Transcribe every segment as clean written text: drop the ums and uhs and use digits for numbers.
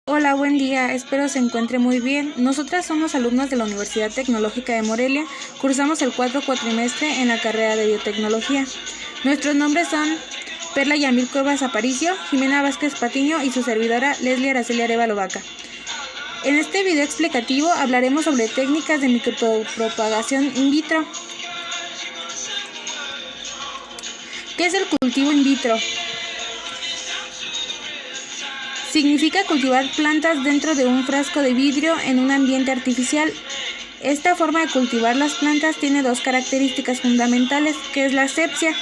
Hola, buen día, espero se encuentre muy bien. Nosotras somos alumnas de la Universidad Tecnológica de Morelia, cursamos el cuarto cuatrimestre en la carrera de Biotecnología. Nuestros nombres son Perla Yamil Cuevas Aparicio, Jimena Vázquez Patiño y su servidora Leslie Araceli Arevalo Vaca. En este video explicativo hablaremos sobre técnicas de micropropagación in vitro. ¿Qué es el cultivo in vitro? Significa cultivar plantas dentro de un frasco de vidrio en un ambiente artificial. Esta forma de cultivar las plantas tiene dos características fundamentales, que es la asepsia,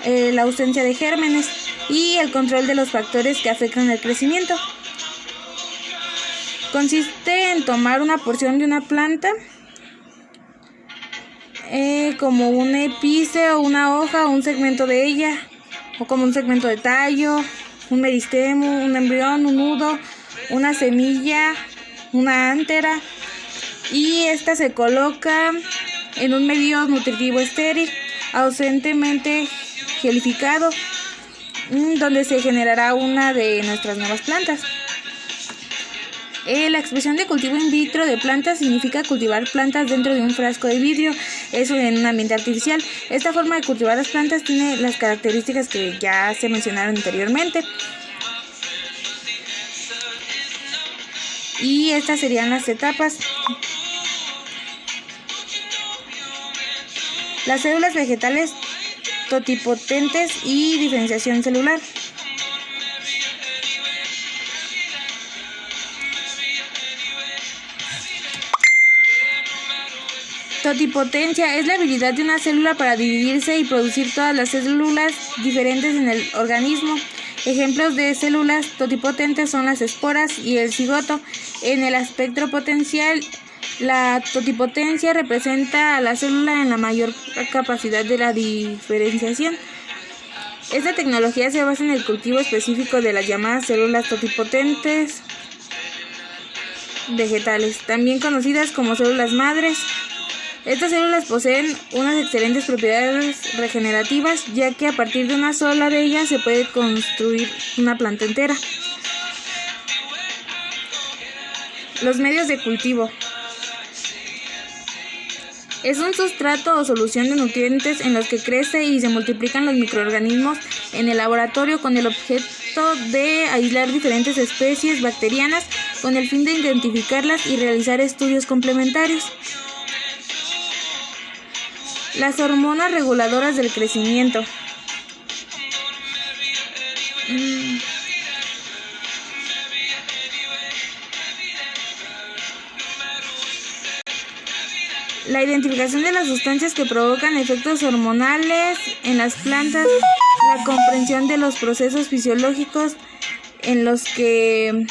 la ausencia de gérmenes, y el control de los factores que afectan el crecimiento. Consiste en tomar una porción de una planta, como un épice o una hoja o un segmento de ella, o como un segmento de tallo, un meristemo, un embrión, un nudo, una semilla, una ántera, y esta se coloca en un medio nutritivo estéril, ausentemente gelificado, donde se generará una de nuestras nuevas plantas. La expresión de cultivo in vitro de plantas significa cultivar plantas dentro de un frasco de vidrio, eso en un ambiente artificial. Esta forma de cultivar las plantas tiene las características que ya se mencionaron anteriormente. Y estas serían las etapas. Las células vegetales totipotentes y diferenciación celular. Totipotencia es la habilidad de una célula para dividirse y producir todas las células diferentes en el organismo. Ejemplos de células totipotentes son las esporas y el cigoto. En el espectro potencial, la totipotencia representa a la célula en la mayor capacidad de la diferenciación. Esta tecnología se basa en el cultivo específico de las llamadas células totipotentes vegetales, también conocidas como células madres. Estas células poseen unas excelentes propiedades regenerativas, ya que a partir de una sola de ellas se puede construir una planta entera. Los medios de cultivo. Es un sustrato o solución de nutrientes en los que crece y se multiplican los microorganismos en el laboratorio con el objeto de aislar diferentes especies bacterianas con el fin de identificarlas y realizar estudios complementarios. Las hormonas reguladoras del crecimiento. La identificación de las sustancias que provocan efectos hormonales en las plantas, la comprensión de los procesos fisiológicos en los que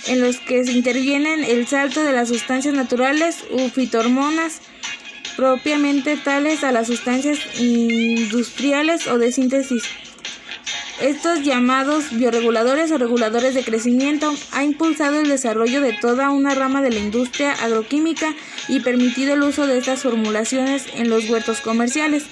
se intervienen el salto de las sustancias naturales u fitohormonas propiamente tales a las sustancias industriales o de síntesis. Estos llamados bioreguladores o reguladores de crecimiento ha impulsado el desarrollo de toda una rama de la industria agroquímica y permitido el uso de estas formulaciones en los huertos comerciales.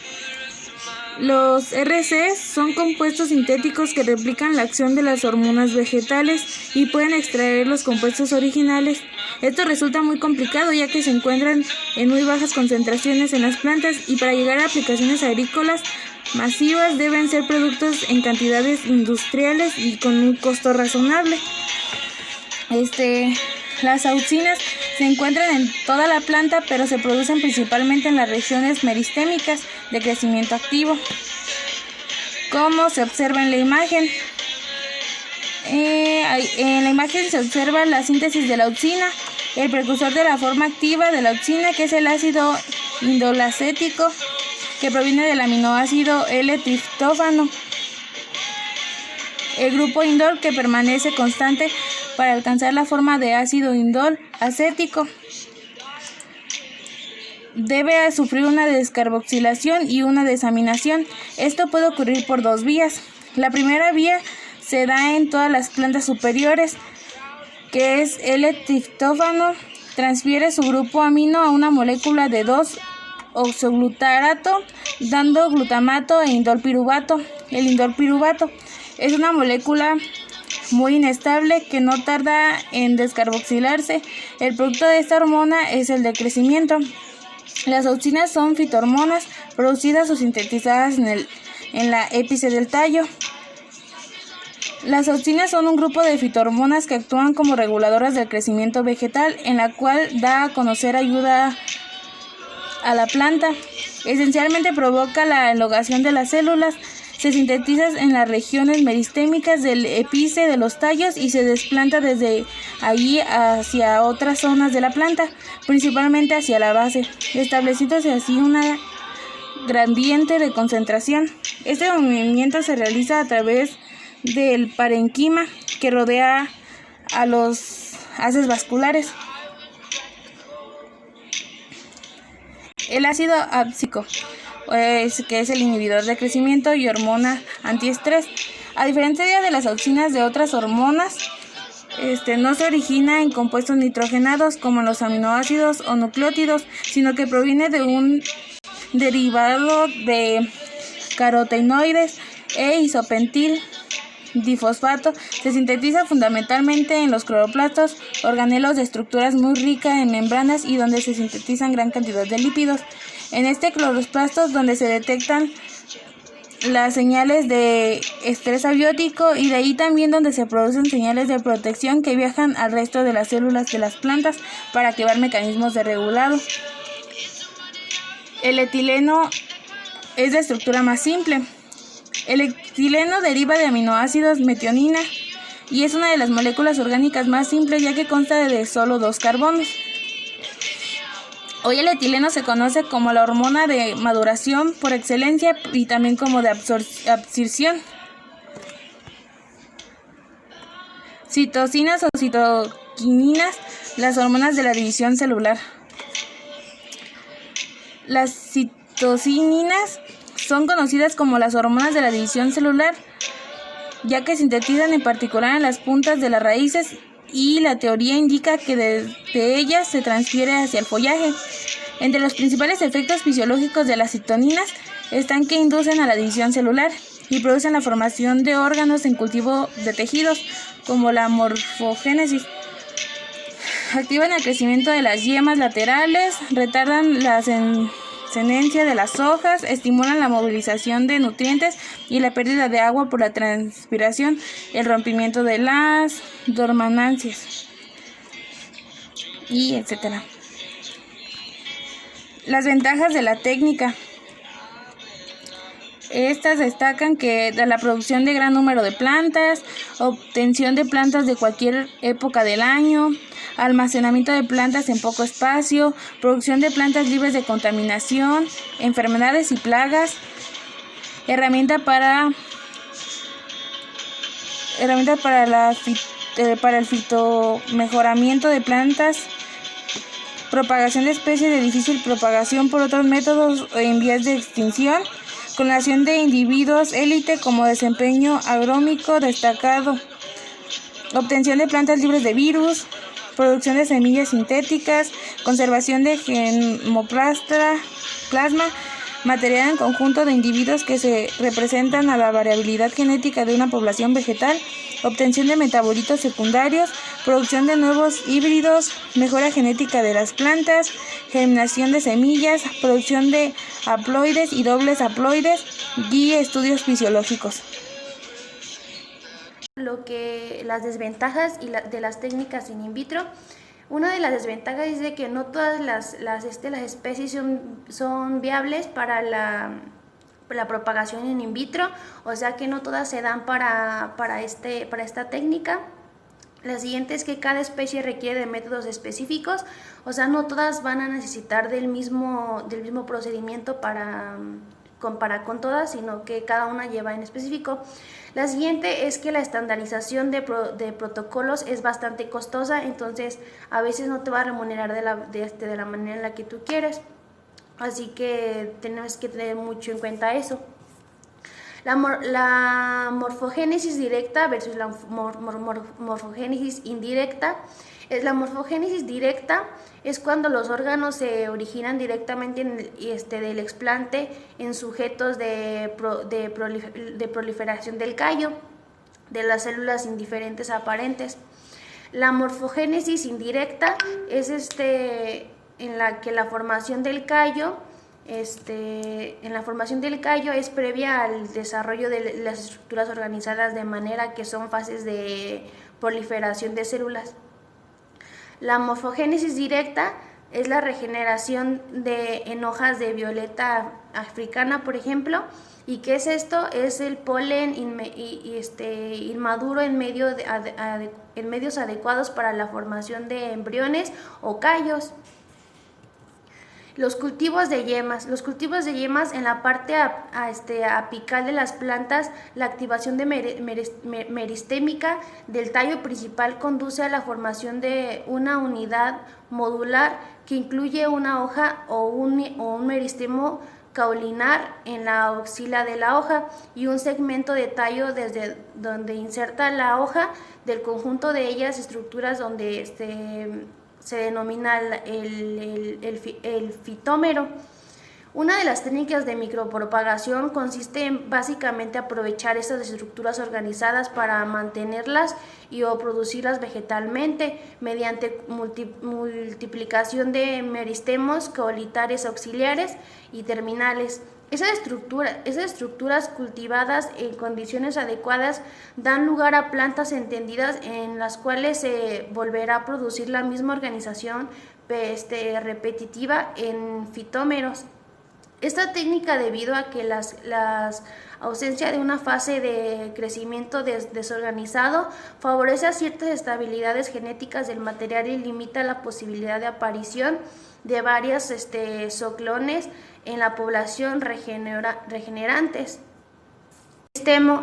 Los RCs son compuestos sintéticos que replican la acción de las hormonas vegetales y pueden extraer los compuestos originales. Esto resulta muy complicado ya que se encuentran en muy bajas concentraciones en las plantas y para llegar a aplicaciones agrícolas masivas deben ser productos en cantidades industriales y con un costo razonable. Las auxinas se encuentran en toda la planta, pero se producen principalmente en las regiones meristémicas de crecimiento activo, como se observa en la imagen. En la imagen se observa la síntesis de la auxina, el precursor de la forma activa de la auxina, que es el ácido indolacético, que proviene del aminoácido L-triptófano. El grupo indol, que permanece constante para alcanzar la forma de ácido indol acético, debe sufrir una descarboxilación y una desaminación. Esto puede ocurrir por dos vías. La primera vía se da en todas las plantas superiores, que es L-triptófano, transfiere su grupo amino a una molécula de 2-oxoglutarato, dando glutamato e indolpiruvato. El indolpiruvato es una molécula muy inestable que no tarda en descarboxilarse. El producto de esta hormona es el de crecimiento. Las auxinas son fitohormonas producidas o sintetizadas en la épice del tallo. Las auxinas son un grupo de fitohormonas que actúan como reguladoras del crecimiento vegetal, en la cual da a conocer ayuda a la planta. Esencialmente provoca la elongación de las células, se sintetiza en las regiones meristémicas del épice de los tallos y se desplaza desde allí hacia otras zonas de la planta, principalmente hacia la base, estableciéndose así una gradiente de concentración. Este movimiento se realiza a través del parenquima que rodea a los haces vasculares. El ácido ápsico, que es el inhibidor de crecimiento y hormona antiestrés. A diferencia de las auxinas de otras hormonas, no se origina en compuestos nitrogenados como los aminoácidos o nucleótidos, sino que proviene de un derivado de carotenoides e isopentil difosfato. Se sintetiza fundamentalmente en los cloroplastos, organelos de estructuras muy ricas en membranas y donde se sintetizan gran cantidad de lípidos. En este cloroplastos donde se detectan las señales de estrés abiótico y de ahí también donde se producen señales de protección que viajan al resto de las células de las plantas para activar mecanismos de regulado. El etileno es de estructura más simple. El etileno deriva de aminoácidos metionina y es una de las moléculas orgánicas más simples ya que consta de solo 2 carbonos. Hoy el etileno se conoce como la hormona de maduración por excelencia y también como de absorción. Citocinas o citoquininas, las hormonas de la división celular. Las citocininas son conocidas como las hormonas de la división celular, ya que sintetizan en particular en las puntas de las raíces y la teoría indica que desde ellas se transfiere hacia el follaje. Entre los principales efectos fisiológicos de las citoninas están que inducen a la división celular y producen la formación de órganos en cultivo de tejidos, como la morfogénesis. Activan el crecimiento de las yemas laterales, retardan la senescencia de las hojas, estimulan la movilización de nutrientes y la pérdida de agua por la transpiración, el rompimiento de las dormancias, y etc. Las ventajas de la técnica. Estas destacan que da la producción de gran número de plantas, obtención de plantas de cualquier época del año, almacenamiento de plantas en poco espacio, producción de plantas libres de contaminación, enfermedades y plagas, herramienta para el fitomejoramiento de plantas, propagación de especies de difícil propagación por otros métodos en vías de extinción, clonación de individuos élite como desempeño agrómico destacado, obtención de plantas libres de virus, producción de semillas sintéticas, conservación de germoplasma, material en conjunto de individuos que se representan a la variabilidad genética de una población vegetal, obtención de metabolitos secundarios, producción de nuevos híbridos, mejora genética de las plantas, germinación de semillas, producción de haploides y dobles haploides y estudios fisiológicos. Las desventajas de las técnicas in vitro. Una de las desventajas es de que no todas las especies son viables para la propagación in vitro, o sea que no todas se dan para esta técnica. La siguiente es que cada especie requiere de métodos específicos, o sea no todas van a necesitar del mismo procedimiento con todas, sino que cada una lleva en específico. La siguiente es que la estandarización de protocolos es bastante costosa, entonces a veces no te va a remunerar de la manera en la que tú quieres, así que tenemos que tener mucho en cuenta eso. La morfogénesis directa versus la morfogénesis indirecta. La morfogénesis directa es cuando los órganos se originan directamente del explante en sujetos de proliferación del callo. de las células indiferentes aparentes. La morfogénesis indirecta es en la que la formación del callo es previa al desarrollo de las estructuras organizadas, de manera que son fases de proliferación de células. La morfogénesis directa es la regeneración en hojas de violeta africana, por ejemplo. ¿Y qué es esto? Es el polen inmaduro en medios adecuados para la formación de embriones o callos. Los cultivos de yemas. Los cultivos de yemas, en la parte apical de las plantas, la activación meristémica del tallo principal conduce a la formación de una unidad modular que incluye una hoja o un meristemo caulinar en la axila de la hoja y un segmento de tallo desde donde inserta la hoja del conjunto de ellas estructuras donde se denomina el fitómero. Una de las técnicas de micropropagación consiste en básicamente aprovechar estas estructuras organizadas para mantenerlas o producirlas vegetalmente mediante multiplicación de meristemos caulitares auxiliares y terminales. Esas estructuras cultivadas en condiciones adecuadas dan lugar a plantas entendidas en las cuales se volverá a producir la misma organización repetitiva en fitómeros. Esta técnica, debido a que la ausencia de una fase de crecimiento desorganizado, favorece a ciertas estabilidades genéticas del material y limita la posibilidad de aparición de varias zooclones en la población regenerantes.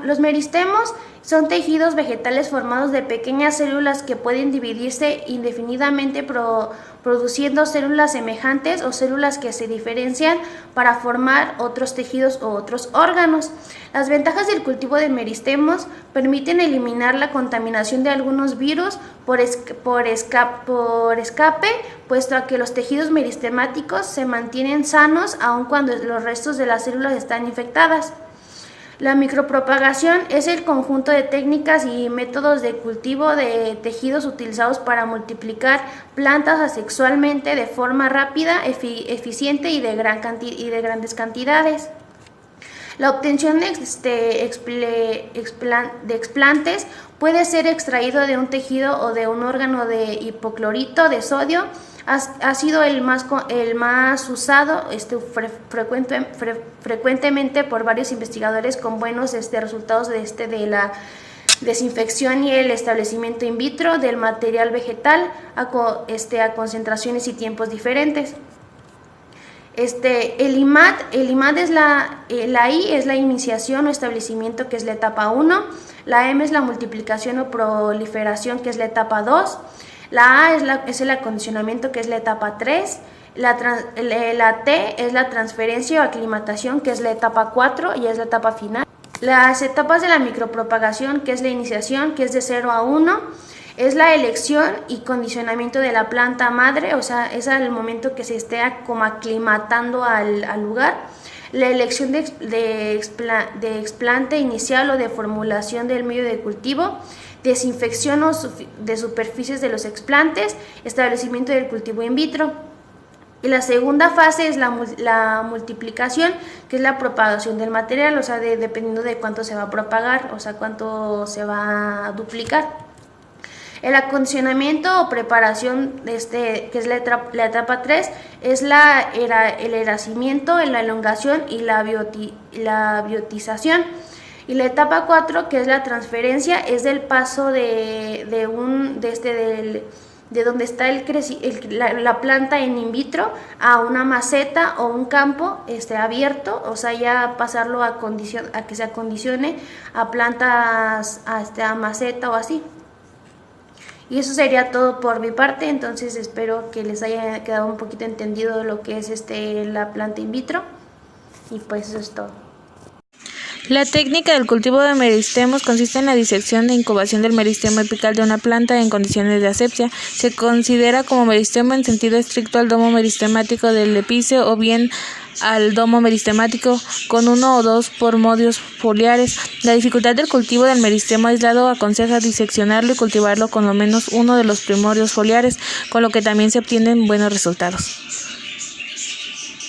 Los meristemos son tejidos vegetales formados de pequeñas células que pueden dividirse indefinidamente produciendo células semejantes o células que se diferencian para formar otros tejidos o otros órganos. Las ventajas del cultivo de meristemos permiten eliminar la contaminación de algunos virus por escape, puesto a que los tejidos meristemáticos se mantienen sanos aun cuando los restos de las células están infectadas. La micropropagación es el conjunto de técnicas y métodos de cultivo de tejidos utilizados para multiplicar plantas asexualmente de forma rápida, eficiente y de grandes cantidades. La obtención de explantes puede ser extraído de un tejido o de un órgano de hipoclorito de sodio. Ha sido el más usado frecuentemente por varios investigadores con buenos resultados de la desinfección y el establecimiento in vitro del material vegetal a concentraciones y tiempos diferentes. El IMAD es la I es la iniciación o establecimiento, que es la etapa 1, la M es la multiplicación o proliferación, que es la etapa 2, la A es el acondicionamiento, que es la etapa 3, la T es la transferencia o aclimatación, que es la etapa 4 y es la etapa final. Las etapas de la micropropagación, que es la iniciación, que es de 0 a 1, es la elección y condicionamiento de la planta madre, o sea, es el momento que se esté como aclimatando al lugar. La elección de explante inicial o de formulación del medio de cultivo, desinfección de superficies de los explantes, establecimiento del cultivo in vitro. Y la segunda fase es la multiplicación, que es la propagación del material, o sea, dependiendo de cuánto se va a propagar, o sea, cuánto se va a duplicar. El acondicionamiento o preparación, que es la etapa 3, es el heracimiento, la elongación y la biotización. Y la etapa 4, que es la transferencia, es del paso de donde está la planta en in vitro a una maceta o un campo abierto, o sea, ya pasarlo a que se acondicione a plantas, a maceta o así. Y eso sería todo por mi parte, entonces espero que les haya quedado un poquito entendido lo que es la planta in vitro, y pues eso es todo. La técnica del cultivo de meristemos consiste en la disección e incubación del meristemo apical de una planta en condiciones de asepsia. Se considera como meristemo en sentido estricto al domo meristemático del epíce o bien al domo meristemático con 1 o 2 primorios foliares. La dificultad del cultivo del meristemo aislado aconseja diseccionarlo y cultivarlo con lo menos 1 de los primorios foliares, con lo que también se obtienen buenos resultados.